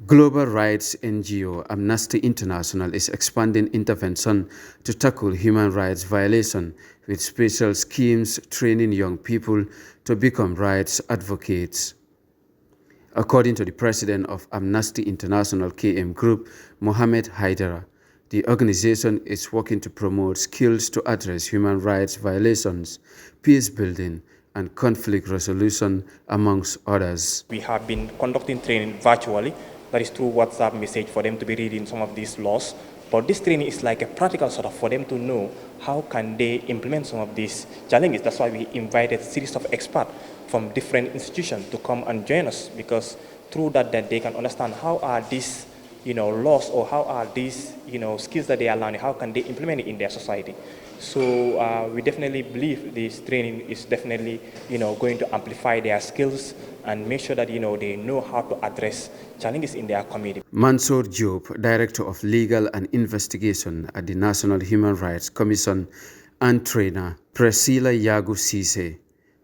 Global rights NGO Amnesty International is expanding intervention to tackle human rights violations with special schemes training young people to become rights advocates. According to the president of Amnesty International KM Group, Mohammed Haidara, the organization is working to promote skills to address human rights violations, peace building, and conflict resolution, amongst others. We have been conducting training virtually, that is through WhatsApp message for them to be reading some of these laws. But this training is like a practical sort of for them to know how can they implement some of these challenges. That's why we invited a series of experts from different institutions to come and join us, because through that they can understand how are these laws, or how are these skills that they are learning, how can they implement it in their society. So we definitely believe this training is definitely going to amplify their skills and make sure that they know how to address challenges in their community. Mansour Diop, Director of Legal and Investigation at the National Human Rights Commission, and trainer Priscilla Yagu Cisse,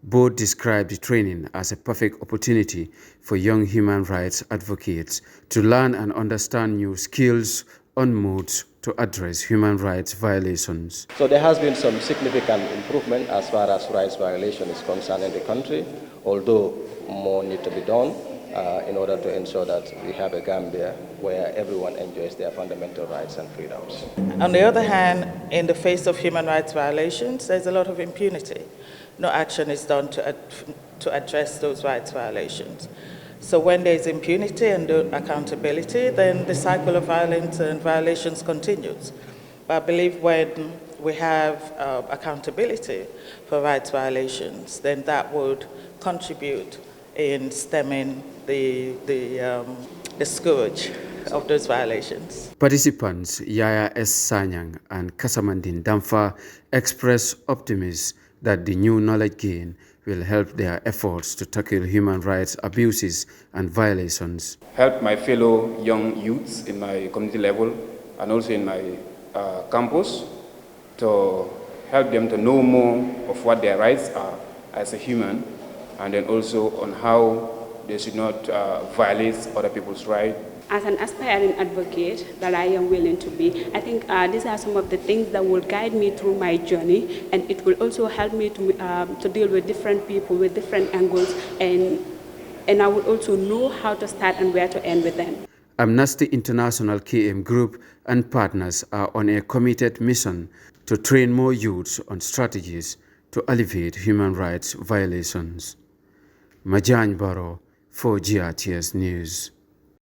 both described the training as a perfect opportunity for young human rights advocates to learn and understand new skills on modes to address human rights violations. So there has been some significant improvement as far as rights violation is concerned in the country, although more need to be done in order to ensure that we have a Gambia where everyone enjoys their fundamental rights and freedoms. On the other hand, in the face of human rights violations, there's a lot of impunity. No action is done to address those rights violations. So when there's impunity and no accountability, then the cycle of violence and violations continues. But I believe when we have accountability for rights violations, then that would contribute in stemming the scourge of those violations. Participants Yaya S. Sanyang and Kasamandin Damfa express optimism that the new knowledge gain will help their efforts to tackle human rights abuses and violations. Help my fellow young youths in my community level and also in my campus to help them to know more of what their rights are as a human, and then also on how they should not violate other people's rights. As an aspiring advocate that I am willing to be, I think these are some of the things that will guide me through my journey, and it will also help me to deal with different people with different angles, and I will also know how to start and where to end with them. Amnesty International KM Group and partners are on a committed mission to train more youths on strategies to alleviate human rights violations. Majagne Barrow for GRTS News.